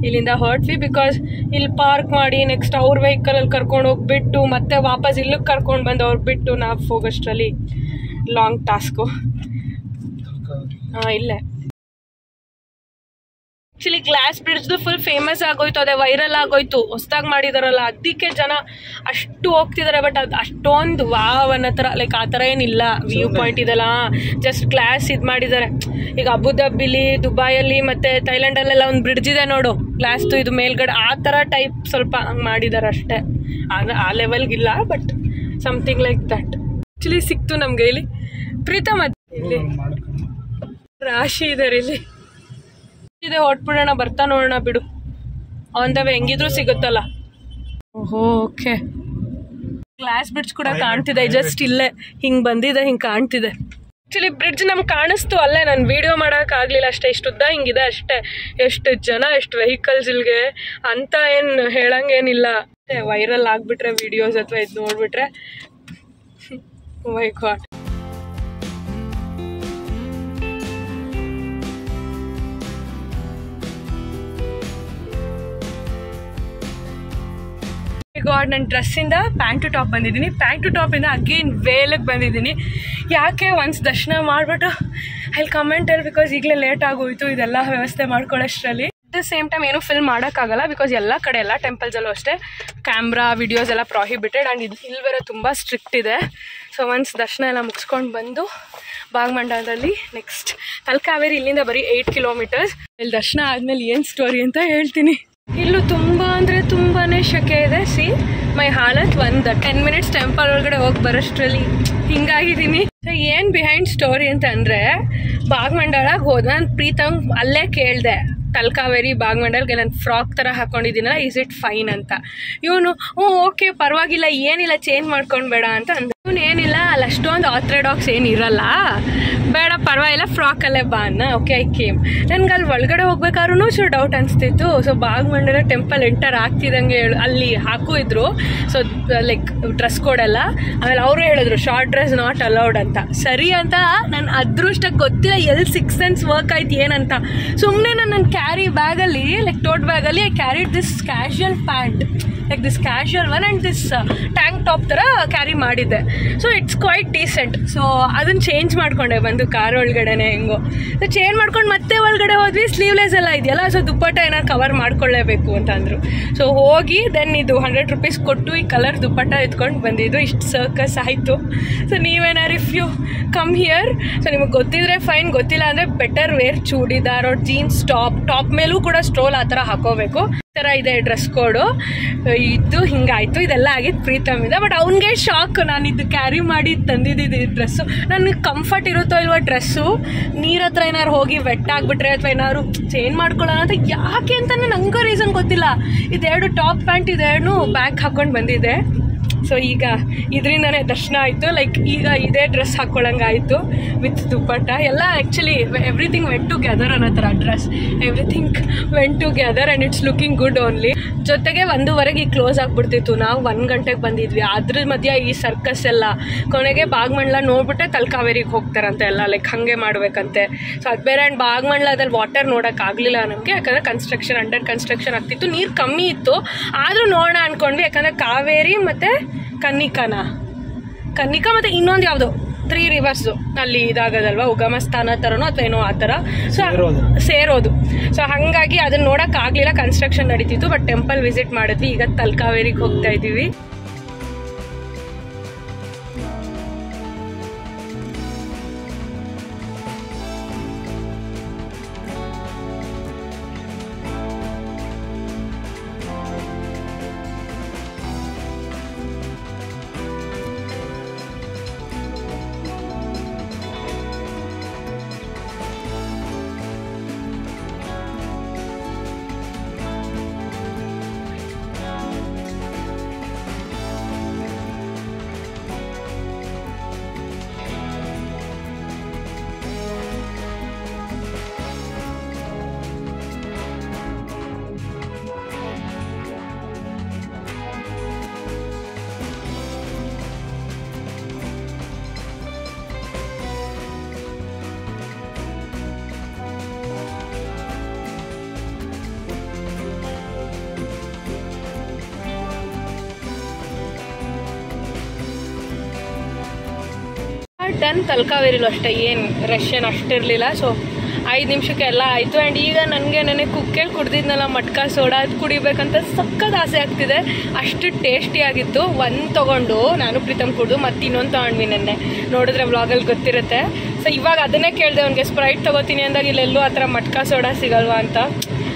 ಇಲ್ಲಿಂದ ಹೊರಟ್ವಿ. ಬಿಕಾಸ್ ಇಲ್ಲಿ ಪಾರ್ಕ್ ಮಾಡಿ ನೆಕ್ಸ್ಟ್ ಅವ್ರ ವೆಹಿಕಲಲ್ಲಿ ಕರ್ಕೊಂಡು ಹೋಗ್ಬಿಟ್ಟು ಮತ್ತೆ ವಾಪಸ್ ಇಲ್ಲಿಗೆ ಕರ್ಕೊಂಡು ಬಂದು ಅವ್ರು ಬಿಟ್ಟು ನಾವು ಹೋಗೋಷ್ಟರಲ್ಲಿ ಲಾಂಗ್ ಟಾಸ್ಕು. ಇಲ್ಲೇ ಆಕ್ಚುಲಿ ಗ್ಲಾಸ್ ಬ್ರಿಡ್ಜ್ದು ಫುಲ್ ಫೇಮಸ್ ಆಗೋಯ್ತು, ಅದೇ ವೈರಲ್ ಆಗೋಯ್ತು, ಹೊಸದಾಗಿ ಮಾಡಿದಾರಲ್ಲ, ಅದಕ್ಕೆ ಜನ ಅಷ್ಟು ಹೋಗ್ತಿದ್ದಾರೆ. ಬಟ್ ಅದು ಅಷ್ಟೊಂದು ವಾವ್ ಅನ್ನೋ ಥರ ಲೈಕ್ ಆ ಥರ ಏನಿಲ್ಲ. ವ್ಯೂ ಪಾಯಿಂಟ್ ಇದೆಲ್ಲ ಜಸ್ಟ್ ಗ್ಲಾಸ್ ಇದು ಮಾಡಿದ್ದಾರೆ. ಈಗ ಅಬುದಾಬಿಲಿ, ದುಬೈಯಲ್ಲಿ ಮತ್ತು ಥೈಲ್ಯಾಂಡಲ್ಲೆಲ್ಲ ಒಂದು ಬ್ರಿಡ್ಜ್ ಇದೆ ನೋಡು, ಗ್ಲಾಸ್ದು, ಇದು ಮೇಲ್ಗಡೆ ಆ ಥರ ಟೈಪ್ ಸ್ವಲ್ಪ ಹಂಗೆ ಮಾಡಿದ್ದಾರೆ ಅಷ್ಟೇ. ಆ ಲೆವೆಲ್ಗಿಲ್ಲ, but something like that. Actually ಸಿಕ್ತು ನಮಗೆ ಇಲ್ಲಿ. ಪ್ರೀತಮ್ ಇಲ್ಲಿ ರಾಶಿ ಇದಾರೆ, ಇಲ್ಲಿ ಇದೆ, ಹೊಟ್ಬಿಡೋಣ, ಬರ್ತಾ ನೋಡೋಣ ಬಿಡು. ಆನ್ ದ ವೇ ಹೆಂಗಿದ್ರು ಸಿಗುತ್ತಲ್ಲ. ಓಹೋ, ಓಕೆ. ಗ್ಲಾಸ್ ಬ್ರಿಡ್ಜ್ ಕೂಡ ಕಾಣ್ತಿದೆ, ಜಸ್ಟ್ ಇಲ್ಲೇ ಹಿಂಗೆ ಬಂದಿದೆ, ಹಿಂಗೆ ಕಾಣ್ತಿದೆ. ಆ್ಯಕ್ಚುಲಿ ಬ್ರಿಡ್ಜ್ ನಮ್ಗೆ ಕಾಣಿಸ್ತು ಅಲ್ಲೇ, ನಾನು ವೀಡಿಯೋ ಮಾಡೋಕ್ಕಾಗಲಿಲ್ಲ ಅಷ್ಟೇ. ಇಷ್ಟುದ್ದ ಹಿಂಗಿದೆ ಅಷ್ಟೇ. ಎಷ್ಟು ಜನ, ಎಷ್ಟು ವೆಹಿಕಲ್ಸ್ ಇಲ್ಲಿಗೆ ಅಂತ ಏನು ಹೇಳಂಗೇನಿಲ್ಲ. ವೈರಲ್ ಆಗಿಬಿಟ್ರೆ ವಿಡಿಯೋಸ್ ಅಥವಾ ಇದು ನೋಡಿಬಿಟ್ರೆ ಮೈ ಗಾಡ್. ಗಾಡ್, ನನ್ನ ಡ್ರೆಸ್ಸಿಂದ ಪ್ಯಾಂಟ್ ಟು ಟಾಪ್ ಬಂದಿದ್ದೀನಿ, ಪ್ಯಾಂಟ್ ಟು ಟಾಪಿಂದ ಅಗೇನ್ ವೇಲಿಗೆ ಬಂದಿದ್ದೀನಿ. ಯಾಕೆ ಒನ್ಸ್ ದರ್ಶನ ಮಾಡಿಬಿಟ್ಟು ಅಲ್ಲಿ ಕಮೆಂಟಲ್ಲಿ, ಬಿಕಾಸ್ ಈಗಲೇ ಲೇಟ್ ಆಗೋಯ್ತು ಇದೆಲ್ಲ ವ್ಯವಸ್ಥೆ ಮಾಡ್ಕೊಳ್ಳೋಷ್ಟರಲ್ಲಿ. ಅಟ್ ದ ಸೇಮ್ ಟೈಮ್ ಏನೂ ಫಿಲ್ಮ್ ಮಾಡೋಕ್ಕಾಗಲ್ಲ, ಬಿಕಾಸ್ ಎಲ್ಲ ಕಡೆ ಎಲ್ಲ ಟೆಂಪಲ್ಸಲ್ಲೂ ಅಷ್ಟೇ ಕ್ಯಾಮ್ರಾ ವಿಡಿಯೋಸ್ ಎಲ್ಲ ಪ್ರಾಹಿಬಿಟೆಡ್. ಆ್ಯಂಡ್ ಇಲ್ಲಿ ಬೇರೆ ತುಂಬ ಸ್ಟ್ರಿಕ್ಟ್ ಇದೆ. ಸೊ ಒನ್ಸ್ ದರ್ಶನ ಎಲ್ಲ ಮುಗಿಸ್ಕೊಂಡು ಬಂದು ಭಾಗಮಂಡಲದಲ್ಲಿ ನೆಕ್ಸ್ಟ್ ತಲಕಾವೇರಿ, ಇಲ್ಲಿಂದ ಬರೀ 8 ಕಿಲೋಮೀಟರ್ಸ್. ಇಲ್ಲಿ ದರ್ಶನ ಆದಮೇಲೆ ಏನು ಸ್ಟೋರಿ ಅಂತ ಹೇಳ್ತೀನಿ. ಇಲ್ಲೂ ತುಂಬ ಅಂದರೆ ತುಂಬಾ ಶೆಕೆ ಇದೆ. ಸಿ ಮೈ ಹಾಲತ್. ಒಂದು 10 ಮಿನಿಟ್ಸ್ ಟೆಂಪಲ್ ಒಳಗಡೆ ಹೋಗಿ ಬರೋಷ್ಟರಲ್ಲಿ ಹಿಂಗಾಗಿದ್ದೀನಿ. ಸೊ ಏನು ಬಿಹೈಂಡ್ ಸ್ಟೋರಿ ಅಂತ ಅಂದರೆ, ಭಾಗಮಂಡಲಕ್ಕೆ ಹೋದ ನಾನು ಪ್ರೀತಮ್ ಅಲ್ಲೇ ಕೇಳಿದೆ, ತಲಕಾವೇರಿ ಭಾಗಮಂಡಲ್ಗೆ ನಾನು ಫ್ರಾಕ್ ಥರ ಹಾಕ್ಕೊಂಡಿದ್ದೀನಲ್ಲ, ಈಸ್ ಇಟ್ ಫೈನ್ ಅಂತ. ಇವನು ಓಕೆ ಪರವಾಗಿಲ್ಲ, ಏನಿಲ್ಲ, ಚೇಂಜ್ ಮಾಡ್ಕೊಂಡು ಬೇಡ ಅಂತ ಅಂದ. ಇವನು ಏನಿಲ್ಲ, ಅಲ್ಲಿ ಅಷ್ಟೊಂದು ಆರ್ಥೋಡಾಕ್ಸ್ ಏನಿರಲ್ಲ, ಬೇಡ ಪರವಾಗಿಲ್ಲ ಫ್ರಾಕಲ್ಲೇ ಬಾ ಅನ್ನ. Okay, I came. ನನಗೆ ಅಲ್ಲಿ ಒಳಗಡೆ ಹೋಗ್ಬೇಕಾದ್ರೂ ಚೂರು ಡೌಟ್ ಅನಿಸ್ತಿತ್ತು. ಸೊ ಭಾಗಮಂಡಲ ಟೆಂಪಲ್ ಎಂಟರ್ ಆಗ್ತಿದ್ದಂಗೆ ಅಲ್ಲಿ ಹಾಕು ಇದ್ರು, ಸೊ ಲೈಕ್ ಡ್ರೆಸ್ ಕೋಡ್ ಎಲ್ಲ. ಆಮೇಲೆ ಅವರು ಹೇಳಿದ್ರು ಶಾರ್ಟ್ ಡ್ರೆಸ್ ನಾಟ್ ಅಲೌಡ್ ಅಂತ. ಸರಿ ಅಂತ ನಾನು ಅದೃಷ್ಟಕ್ಕೆ ಗೊತ್ತಿಲ್ಲ ಎಲ್ಲಿ 6 ಸೆನ್ಸ್ ವರ್ಕ್ ಆಯ್ತು ಏನಂತ. ಸುಮ್ಮನೆ ನನ್ನ ಕ್ಯಾರಿ ಬ್ಯಾಗಲ್ಲಿ, ಲೈಕ್ ಟೋಟ್ ಬ್ಯಾಗಲ್ಲಿ I carried this casual pant, like this casual one and this tank top ಥರ ಕ್ಯಾರಿ ಮಾಡಿದ್ದೆ. So it's quite decent. So ಅದನ್ನು ಚೇಂಜ್ ಮಾಡಿಕೊಂಡೆ ಬಂದು ಕಾರ್ ಒಳಗಡೆನೆ ಹೆಂಗೋ. ಸೊ ಚೇಂಜ್ ಮಾಡ್ಕೊಂಡು ಮತ್ತೆ ಒಳಗಡೆ ಹೋದ್ವಿ. ಸ್ಲೀವ್ಲೆಸ್ ಎಲ್ಲ ಇದೆಯಲ್ಲ, ಸೊ ದುಪ್ಪಟ್ಟ ಏನಾದ್ರು ಕವರ್ ಮಾಡ್ಕೊಳ್ಳೇಬೇಕು ಅಂತ ಅಂದರು. ಸೊ ಹೋಗಿ ದೆನ್ ಇದು 100 ರೂಪೀಸ್ ಕೊಟ್ಟು ಈ ಕಲರ್ ದುಪ್ಪಟ್ಟ ಎತ್ಕೊಂಡು ಬಂದಿದ್ದು. ಇಷ್ಟು ಸರ್ಕಸ್ ಆಯಿತು. ಸೊ ನೀವೇನಾರು if you come here, so ನಿಮಗೆ ಗೊತ್ತಿದ್ರೆ ಫೈನ್, ಗೊತ್ತಿಲ್ಲ ಅಂದರೆ better wear churidar or jeans top ಮೇಲೂ ಕೂಡ ಸ್ಟೋಲ್ ಆ ಥರ ಹಾಕೋಬೇಕು. ಈ ಥರ ಇದೆ ಡ್ರೆಸ್ ಕೋಡು. ಇದು ಹಿಂಗಾಯಿತು. ಇದೆಲ್ಲ ಆಗಿದ್ದು ಪ್ರೀತಮಿಂದ. ಬಟ್ ಅವ್ನಿಗೆ ಶಾಕ್, ನಾನು ಇದು ಕ್ಯಾರಿ ಮಾಡಿ ತಂದಿದ್ದು ಡ್ರೆಸ್ಸು. ನನಗೆ ಕಂಫರ್ಟ್ ಇರುತ್ತೋ ಇಲ್ವೋ ಡ್ರೆಸ್ಸು, ನೀರ ಹತ್ರ ಏನಾದ್ರು ಹೋಗಿ ವೆಟ್ ಆಗಿಬಿಟ್ರೆ ಅಥವಾ ಏನಾದ್ರು ಚೇಂಜ್ ಮಾಡ್ಕೊಳ್ಳೋಣ ಅಂತ. ಯಾಕೆ ಅಂತಲೇ ನಂಗೂ ರೀಸನ್ ಗೊತ್ತಿಲ್ಲ. ಇದೆರಡು ಟಾಪ್ ಪ್ಯಾಂಟ್, ಇದೆರಡು ಬ್ಯಾಗ್ ಹಾಕ್ಕೊಂಡು ಬಂದಿದ್ದೆ. ಸೊ ಈಗ ಇದರಿಂದನೇ ದರ್ಶನ ಆಯಿತು. ಲೈಕ್ ಈಗ ಇದೇ ಡ್ರೆಸ್ ಹಾಕ್ಕೊಳ್ಳಂಗಾಯಿತು ವಿತ್ ದುಪ್ಪಟ್ಟ ಎಲ್ಲ. ಆ್ಯಕ್ಚುಲಿ ಎವ್ರಿಥಿಂಗ್ ವೆಂಟ್ ಟುಗೆದರ್ ಅನ್ನೋ ಥರ dress, everything vent together and it's looking good only. ಜೊತೆಗೆ 1:15 ಕ್ಲೋಸ್ ಆಗ್ಬಿಡ್ತಿತ್ತು. ನಾವು 1 ಗಂಟೆಗೆ ಬಂದಿದ್ವಿ. ಅದ್ರ ಮಧ್ಯ ಈ ಸರ್ಕಸ್ ಎಲ್ಲ ಕೊನೆಗೆ ಬಾಗಮಂಡ್ಲ ನೋಡ್ಬಿಟ್ಟೆ ತಲಕಾವೇರಿಗೆ ಹೋಗ್ತಾರಂತೆ ಎಲ್ಲ, ಲೈಕ್ ಹಾಗೆ ಮಾಡ್ಬೇಕಂತೆ. ಸೊ ಅದು ಬೇರೆ. ಆ್ಯಂಡ್ ಬಾಗಮಂಡ್ಲದಲ್ಲಿ ವಾಟರ್ ನೋಡೋಕ್ಕಾಗಲಿಲ್ಲ ನಮಗೆ, ಯಾಕಂದರೆ ಅಂಡರ್ ಕನ್ಸ್ಟ್ರಕ್ಷನ್ ಆಗ್ತಿತ್ತು, ನೀರು ಕಮ್ಮಿ ಇತ್ತು. ಆದರೂ ನೋಡೋಣ ಅಂದ್ಕೊಂಡ್ವಿ, ಯಾಕಂದರೆ ಕಾವೇರಿ ಮತ್ತು ಕನ್ನಿಕಾ ಮತ್ತು ಇನ್ನೊಂದು ಯಾವುದೋ 3 ರಿವರ್ಸು ಅಲ್ಲಿ ಇದಾಗೋದಲ್ವ, ಉಗಮ ಸ್ಥಾನ ಥರನೋ ಅಥವಾ ಏನೋ ಆ ಥರ. ಸೊ ಸೇರೋದು. ಸೊ ಹಾಗಾಗಿ ಅದನ್ನ ನೋಡೋಕ್ಕಾಗಲಿಲ್ಲ, ಕನ್ಸ್ಟ್ರಕ್ಷನ್ ನಡೀತಿತ್ತು. ಬಟ್ ಟೆಂಪಲ್ ವಿಸಿಟ್ ಮಾಡಿದ್ವಿ. ಈಗ ತಲಕಾವೇರಿಗೆ ಹೋಗ್ತಾ ಇದ್ದೀವಿ. ಡನ್. ತಲಕಾವೇರಿಲೂ ಅಷ್ಟೇ ಏನು ರಶ್ ಏನು ಅಷ್ಟಿರಲಿಲ್ಲ. ಸೊ 5 ನಿಮಿಷಕ್ಕೆ ಎಲ್ಲ ಆಯಿತು. ಆ್ಯಂಡ್ ಈಗ ನನಗೆ ಕುಕ್ಕೇಲಿ ಕುಡ್ದಿದ್ನಲ್ಲ ಮಟ್ಕಾ ಸೋಡಾ, ಅದು ಕುಡಿಬೇಕಂತ ಸಕ್ಕತ್ ಆಸೆ ಆಗ್ತಿದೆ. ಅಷ್ಟು ಟೇಸ್ಟಿಯಾಗಿತ್ತು. ಒಂದು ತೊಗೊಂಡು ನಾನು ಪ್ರೀತಮ್ ಕುಡಿದು ಮತ್ತು ಇನ್ನೊಂದು ತೊಗೊಂಡ್ವಿ ನೆನ್ನೆ. ನೋಡಿದ್ರೆ ವ್ಲಾಗಲ್ಲಿ ಗೊತ್ತಿರುತ್ತೆ. ಸೊ ಇವಾಗ ಅದನ್ನೇ ಕೇಳಿದೆ ಅವ್ನಿಗೆ, ಸ್ಪ್ರೈಟ್ ತೊಗೋತೀನಿ ಅಂದಾಗ ಇಲ್ಲೆಲ್ಲೂ ಆ ಥರ ಮಟ್ಕಾ ಸೋಡಾ ಸಿಗಲ್ವಾ ಅಂತ.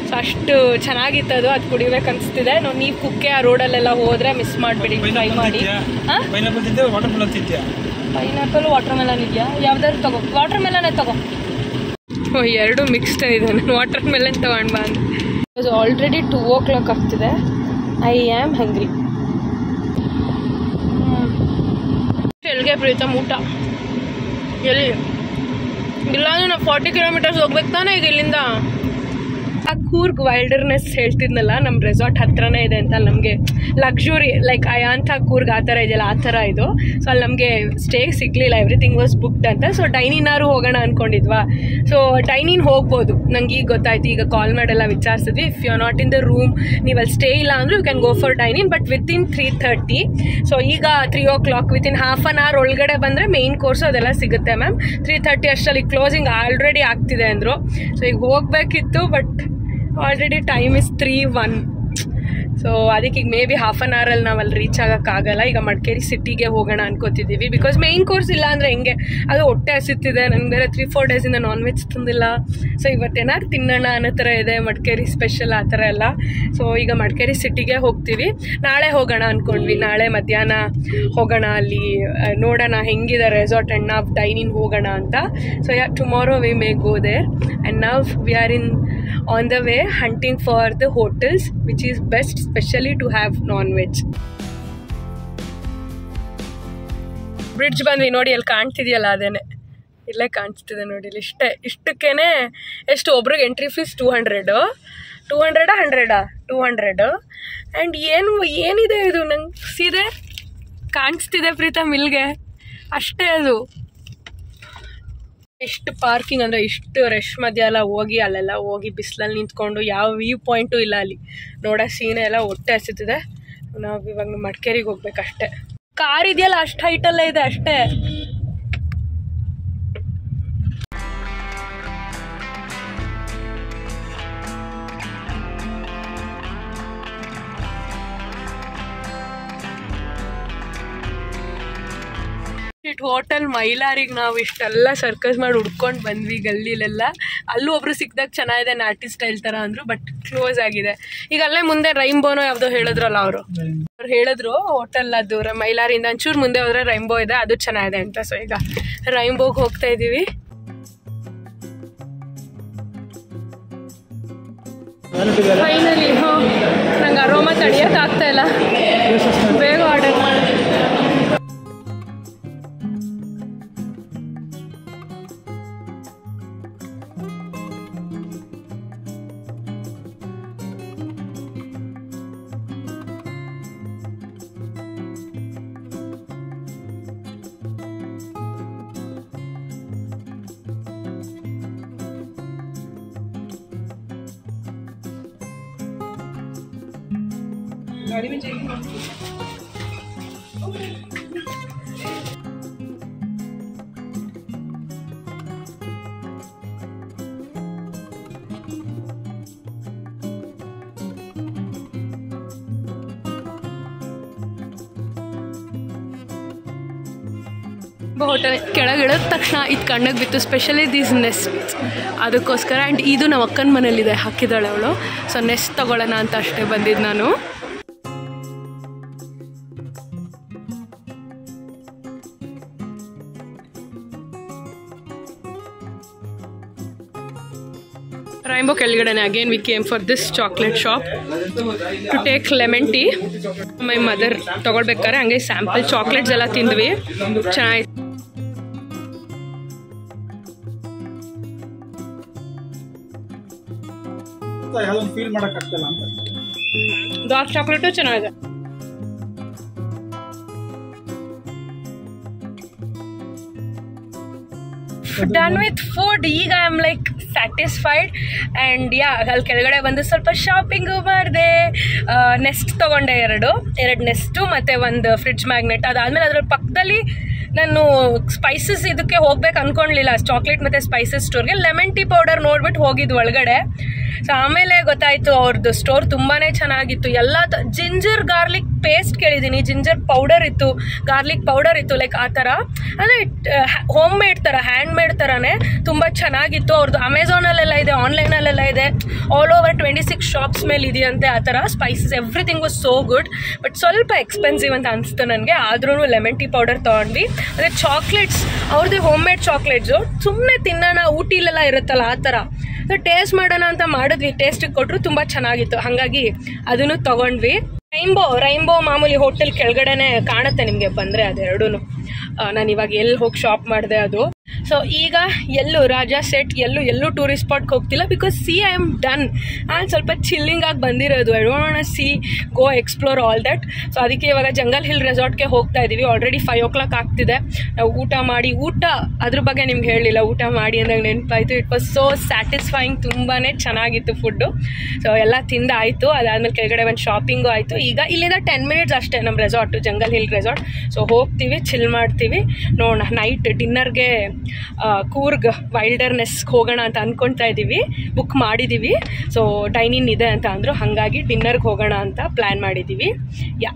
ಸೊ ಅಷ್ಟು ಚೆನ್ನಾಗಿತ್ತು ಅದು. ಅದು ಕುಡಿಬೇಕನ್ನಿಸ್ತಿದೆ. ನೀವು ಕುಕ್ಕೆ ಆ ರೋಡಲ್ಲೆಲ್ಲ ಹೋದರೆ ಮಿಸ್ ಮಾಡಿಬಿಡಿ, ಟ್ರೈ ಮಾಡಿ. ಹಾಂ, ಪೈನಾಪಲ್ ವಾಟರ್ ಮೆಲನ್ ಇದೆಯಾ? ಯಾವ್ದಾದ್ರು ತಗೋ, ವಾಟರ್ ಮೆಲನೇ ತಗೋ. ಎರಡು ಮಿಕ್ಸ್ಡ್ ಇದೆ. ನಾನು ವಾಟರ್ ಮೆಲನ್ ತೊಗೊಂಡು ಬಾ ಅಂತ. ಆಲ್ರೆಡಿ 2 o'clock ಆಗ್ತಿದೆ. I am hungry. ಎಲ್ಲಿಗೆ ಪ್ರೀತಮ್ ಊಟ? ಎಲ್ಲಿ? ಇಲ್ಲಾಂದ್ರೆ ನಾವು 40 ಕಿಲೋಮೀಟರ್ಸ್ ಹೋಗ್ಬೇಕು ತಾನೇ ಈಗ ಇಲ್ಲಿಂದ. ಆ ಕೂರ್ಗ್ ವೈಲ್ಡರ್ನೆಸ್ ಹೇಳ್ತಿದ್ನಲ್ಲ, ನಮ್ಮ ರೆಸಾರ್ಟ್ ಹತ್ರನೇ ಇದೆ ಅಂತ. ನಮಗೆ ಲಕ್ಸುರಿ ಲೈಕ್ ಅಯಾಂಥ ಕೂರ್ಗ್ ಆ ಥರ ಇದೆಯಲ್ಲ, ಆ ಥರ ಇದು. ಸೊ ಅಲ್ಲಿ ನಮಗೆ ಸ್ಟೇ ಸಿಗಲಿಲ್ಲ, ಎವ್ರಿಥಿಂಗ್ ವಾಸ್ ಬುಕ್ಡ್ ಅಂತ. ಸೊ ಡೈನಿನಾರು ಹೋಗೋಣ ಅಂದ್ಕೊಂಡಿದ್ವಾ. ಸೊ ಡೈನಿನ್ ಹೋಗ್ಬೋದು, ನಂಗೆ ಈಗ ಗೊತ್ತಾಯ್ತು. ಈಗ ಕಾಲ್ ಮಾಡೆಲ್ಲ ವಿಚಾರಿಸಿದ್ವಿ. If you are not in the room, ನೀವು ಅಲ್ಲಿ ಸ್ಟೇ ಇಲ್ಲ ಅಂದರೆ you can go for dine in, but within 3:30. ಸೊ ಈಗ 3 o'clock, within half an hour ಒಳಗಡೆ ಬಂದರೆ ಮೇಯ್ನ್ ಕೋರ್ಸು ಅದೆಲ್ಲ ಸಿಗುತ್ತೆ ಮ್ಯಾಮ್. 3:30 ಅಷ್ಟರಲ್ಲಿ ಕ್ಲೋಸಿಂಗ್ ಆಲ್ರೆಡಿ ಆಗ್ತಿದೆ ಅಂದರು. ಸೊ ಈಗ ಹೋಗಬೇಕಿತ್ತು, but already time is 3:01. So ಅದಕ್ಕೆ ಈಗ ಮೇ ಬಿ ಹಾಫ್ ಆನ್ ಅವರಲ್ಲಿ ನಾವು ಅಲ್ಲಿ ರೀಚ್ ಆಗೋಕ್ಕಾಗಲ್ಲ. ಈಗ ಮಡಿಕೇರಿ ಸಿಟಿಗೆ ಹೋಗೋಣ ಅನ್ಕೋತಿದ್ದೀವಿ. ಬಿಕಾಸ್ ಮೇಯ್ನ್ ಕೋರ್ಸ್ ಇಲ್ಲ ಅಂದರೆ ಹೆಂಗೆ, ಅದು ಹೊಟ್ಟೆ ಹಸಿತಿದೆ. ನಂಗೆ ಬೇರೆ 3-4 ಡೇಸಿಂದ ನಾನ್ ವೆಜ್ ತಿಂದಿಲ್ಲ. ಸೊ ಇವತ್ತೇನಾದ್ರು ತಿನ್ನೋಣ ಅನ್ನೋ ಥರ ಇದೆ, ಮಡಿಕೇರಿ ಸ್ಪೆಷಲ್ ಆ ಥರ ಎಲ್ಲ. ಸೊ ಈಗ ಮಡಿಕೇರಿ ಸಿಟಿಗೆ ಹೋಗ್ತೀವಿ. ನಾಳೆ ಹೋಗೋಣ ಅಂದ್ಕೊಂಡ್ವಿ. ನಾಳೆ ಮಧ್ಯಾಹ್ನ ಹೋಗೋಣ, ಅಲ್ಲಿ ನೋಡೋಣ ಹೆಂಗಿದೆ ರೆಸಾರ್ಟ್ ಆ್ಯಂಡ್ ನಾವು ಡೈನಿನ್ ಹೋಗೋಣ ಅಂತ. So yeah tomorrow we may go there. And ನಾವು we are on the way hunting for the hotels which is best, especially to have non-veg. Bridge ಬಂದ್ವಿ ನೋಡಿ, ಅಲ್ಲಿ ಕಾಣ್ತಿದೆಯಲ್ಲ ಅದೇನೆ, ಇಲ್ಲೇ ಕಾಣಿಸ್ತಿದೆ ನೋಡಿ. ಇಲ್ಲಿ ಇಷ್ಟಕ್ಕೇನೆ ಎಷ್ಟು ಒಬ್ರಿಗೆ ಎಂಟ್ರಿ ಫೀಸ್ 200 200 ಆ್ಯಂಡ್ ಏನಿದೆ ಇದು ನಂಗೆ ಸೀದೆ ಕಾಣಿಸ್ತಿದೆ ಪ್ರೀತಮ್ ಇಲ್ಲಿಗೆ ಅಷ್ಟೇ. ಅದು ಎಷ್ಟು ಪಾರ್ಕಿಂಗ್ ಅಂದರೆ ಇಷ್ಟು ರಶ್ ಮಧ್ಯ ಎಲ್ಲ ಹೋಗಿ ಅಲ್ಲೆಲ್ಲ ಹೋಗಿ ಬಿಸಿಲಲ್ಲಿ ನಿಂತ್ಕೊಂಡು ಯಾವ ವ್ಯೂ ಪಾಯಿಂಟು ಇಲ್ಲ ಅಲ್ಲಿ ನೋಡೋ ಸೀನೆ ಎಲ್ಲ ಹೊಟ್ಟೆ ಹಸಿತಿದೆ. ನಾವು ಇವಾಗ ಮಡಿಕೇರಿಗೆ ಹೋಗ್ಬೇಕಷ್ಟೆ. ಕಾರ್ ಇದೆಯಲ್ಲ ಅಷ್ಟು ಹೈಟಲ್ಲೇ ಇದೆ ಅಷ್ಟೇ. ಹೋಟೆಲ್ ಮೈಲಾರಿಗೆ ನಾವು ಇಷ್ಟೆಲ್ಲ ಸರ್ಕಸ್ ಮಾಡಿ ಹುಡ್ಕೊಂಡು ಬಂದ್ವಿ ಗಲ್ಲಿಲೆಲ್ಲ. ಅಲ್ಲೂ ಒಬ್ರು ಸಿಕ್ಕಿದಾಗ ಚೆನ್ನಾಗಿದೆ ನಾಟಿ ಸ್ಟೈಲ್ ಥರ ಅಂದರು, ಬಟ್ ಕ್ಲೋಸ್ ಆಗಿದೆ. ಈಗ ಅಲ್ಲೇ ಮುಂದೆ ರೈನ್ಬೋನೋ ಯಾವುದೋ ಹೇಳಿದ್ರಲ್ಲ ಅವ್ರು ಹೇಳಿದ್ರು ಹೋಟೆಲ್ ಅದು ಮೈಲಾರಿಂದ ಒಂಚೂರು ಮುಂದೆ ಹೋದ್ರೆ ರೈನ್ಬೋ ಇದೆ, ಅದು ಚೆನ್ನಾಗಿದೆ ಅಂತ. ಸೊ ಈಗ ರೈನ್ಬೋಗೆ ಹೋಗ್ತಾ ಇದ್ದೀವಿ. ಫೈನಲಿ ನಂಗೆ ಅರೋಮ ತಡಿಯೋಕ್ಕಾಗ್ತಾ ಇಲ್ಲ, ಬೇಗ ಆರ್ಡರ್ ಮಾಡಿ. ಹೋಟೆಲ್ ಕೆಳಗಿಳಿದ ತಕ್ಷಣ ಇದು ಕಣ್ಣಿಗೆ ಬಿತ್ತು, ಸ್ಪೆಷಲಿ ದೀಸ್ ನೆಸ್ಟ್ ಅದಕ್ಕೋಸ್ಕರ. ಆ್ಯಂಡ್ ಇದು ನಮ್ಮ ಅಕ್ಕನ ಮನೇಲಿದೆ, ಹಾಕಿದ್ದಾಳೆ ಅವಳು. ಸೊ ನೆಸ್ಟ್ ತೊಗೊಳ್ಳೋಣ ಅಂತ ಅಷ್ಟೇ ಬಂದಿದ್ದು ನಾನು. ರೈನ್ಬೋ ಕೆಳಗಡೆನೆ again we came for this chocolate shop to take lemon tea. My mother ತೊಗೊಳ್ಬೇಕಾದ್ರೆ ಹಂಗೆ ಸ್ಯಾಂಪಲ್ ಚಾಕ್ಲೇಟ್ಸ್ ಎಲ್ಲ ತಿಂದ್ವಿ, ಚೆನ್ನಾಗಿತ್ತು. ಫೀಲ್ ಮಾಡಕ್ಕಾಗ್ತಲ್ಲ ಅಂತ. ಡಾರ್ಕ್ ಚಾಕ್ಲೇಟು ಚೆನ್ನಾಗಿದೆ. Done with food. ಈಗ I am like satisfied. And yeah, ಅಲ್ಲಿ ಕೆಳಗಡೆ ಬಂದು ಸ್ವಲ್ಪ ಶಾಪಿಂಗು ಮಾಡಿದೆ. ನೆಸ್ಟ್ ತೊಗೊಂಡೆ, ಎರಡು ನೆಸ್ಟು ಮತ್ತು ಒಂದು ಫ್ರಿಡ್ಜ್ ಮ್ಯಾಗ್ನೆಟ್. ಅದಾದಮೇಲೆ ಅದ್ರ ಪಕ್ಕದಲ್ಲಿ ನಾನು ಸ್ಪೈಸಸ್ ಇದಕ್ಕೆ ಹೋಗ್ಬೇಕು ಅಂದ್ಕೊಳ್ಲಿಲ್ಲ, ಚಾಕ್ಲೇಟ್ ಮತ್ತು ಸ್ಪೈಸಸ್ ಸ್ಟೋರ್ಗೆ. ಲೆಮನ್ ಟೀ ಪೌಡರ್ ನೋಡ್ಬಿಟ್ಟು ಹೋಗಿದ್ದು ಒಳಗಡೆ. ಸೊ ಆಮೇಲೆ ಗೊತ್ತಾಯಿತು ಅವ್ರದ್ದು ಸ್ಟೋರ್ ತುಂಬಾ ಚೆನ್ನಾಗಿತ್ತು. ಎಲ್ಲ ಜಿಂಜರ್ ಗಾರ್ಲಿಕ್ ಪೇಸ್ಟ್ ಕೇಳಿದ್ದೀನಿ, ಜಿಂಜರ್ ಪೌಡರ್ ಇತ್ತು, ಗಾರ್ಲಿಕ್ ಪೌಡರ್ ಇತ್ತು, ಲೈಕ್ ಆ ಥರ. ಅಂದರೆ ಹೋಮ್ ಮೇಡ್ ಥರ, ಹ್ಯಾಂಡ್ ಮೇಡ್ ಥರನೇ ತುಂಬ ಚೆನ್ನಾಗಿತ್ತು. ಅವ್ರದ್ದು ಅಮೆಝಾನಲ್ಲೆಲ್ಲ ಇದೆ, ಆನ್ಲೈನಲ್ಲೆಲ್ಲ ಇದೆ, ಆಲ್ ಓವರ್ 26 ಶಾಪ್ಸ್ ಮೇಲೆ ಇದೆಯಂತೆ ಆ ಥರ. Spices everything was so good, but ಸ್ವಲ್ಪ ಎಕ್ಸ್ಪೆನ್ಸಿವ್ ಅಂತ ಅನಿಸ್ತು ನನಗೆ. ಆದ್ರೂ ಲೆಮನ್ ಟೀ ಪೌಡರ್ ತೊಗೊಂಡ್ವಿ. ಅದೇ ಚಾಕ್ಲೇಟ್ಸ್ ಅವ್ರದ್ದೇ ಹೋಮ್ ಮೇಡ್ ಚಾಕ್ಲೇಟ್ಸು, ಸುಮ್ಮನೆ ತಿನ್ನೋಣ, ಊಟಿಲೆಲ್ಲ ಇರುತ್ತಲ್ಲ ಆ ಥರ. ಟೇಸ್ಟ್ ಮಾಡೋಣ ಅಂತ ಮಾಡಿದ್ವಿ, ಟೇಸ್ಟಿಗೆ ಕೊಟ್ಟರು ತುಂಬ ಚೆನ್ನಾಗಿತ್ತು, ಹಾಗಾಗಿ ಅದನ್ನು ತೊಗೊಂಡ್ವಿ. ರೈನ್ಬೋ ಮಾಮೂಲಿ ಹೋಟೆಲ್ ಕೆಳಗಡೆನೆ ಕಾಣುತ್ತೆ ನಿಮಗೆ ಬಂದರೆ, ಅದೆರಡೂ. ನಾನು ಇವಾಗ ಎಲ್ಲಿ ಹೋಗಿ ಶಾಪ್ ಮಾಡಿದೆ ಅದು. ಸೊ ಈಗ ರಾಜಾ ಸೆಟ್ ಎಲ್ಲೂ ಟೂರಿಸ್ಟ್ ಸ್ಪಾಟ್ಗೆ ಹೋಗ್ತಿಲ್ಲ, ಬಿಕಾಸ್ ಐ ಆಮ್ ಡನ್. ನಾನು ಸ್ವಲ್ಪ ಚಿಲ್ಲಿಂಗ್ ಆಗಿ ಬಂದಿರೋದು. I don't want to go explore all that. So ಅದಕ್ಕೆ ಇವಾಗ ಜಂಗಲ್ ಹಿಲ್ ರೆಸಾರ್ಟ್ಗೆ ಹೋಗ್ತಾ ಇದ್ದೀವಿ. ಆಲ್ರೆಡಿ 5 o'clock ಆಗ್ತಿದೆ. ನಾವು ಊಟ ಅದ್ರ ಬಗ್ಗೆ ನಿಮ್ಗೆ ಹೇಳಿಲ್ಲ. ಊಟ ಮಾಡಿ ಅಂದಾಗ ನೆನಪಾಯಿತು. ಇಟ್ ವಾಸ್ ಸೋ ಸ್ಯಾಟಿಸ್ಫೈಯಿಂಗ್, ತುಂಬಾ ಚೆನ್ನಾಗಿತ್ತು ಫುಡ್ಡು. ಸೊ ಎಲ್ಲ ತಿಂದಾಯಿತು. ಅದಾದಮೇಲೆ ಕೆಳಗಡೆ ಒಂದು ಶಾಪಿಂಗು ಆಯಿತು. ಈಗ ಇಲ್ಲಿಂದ 10 minutes ಅಷ್ಟೇ ನಮ್ಮ resort, jungle hill resort. So ಹೋಗ್ತೀವಿ, ಚಿಲ್ ಮಾಡ್ತೀವಿ, ನೋಡೋಣ. ನೈಟ್ ಡಿನ್ನರ್ಗೆ ಕೂರ್ಗ್ ವೈಲ್ಡರ್ನೆಸ್ಗೆ ಹೋಗೋಣ ಅಂತ ಅಂದ್ಕೊಳ್ತಾ ಇದ್ದೀವಿ, ಬುಕ್ ಮಾಡಿದ್ದೀವಿ. ಸೊ ಡೈನಿನ್ ಇದೆ ಅಂತ ಅಂದರು, ಹಾಗಾಗಿ ಡಿನ್ನರ್ಗೆ ಹೋಗೋಣ ಅಂತ ಪ್ಲ್ಯಾನ್ ಮಾಡಿದ್ದೀವಿ. ಯಾ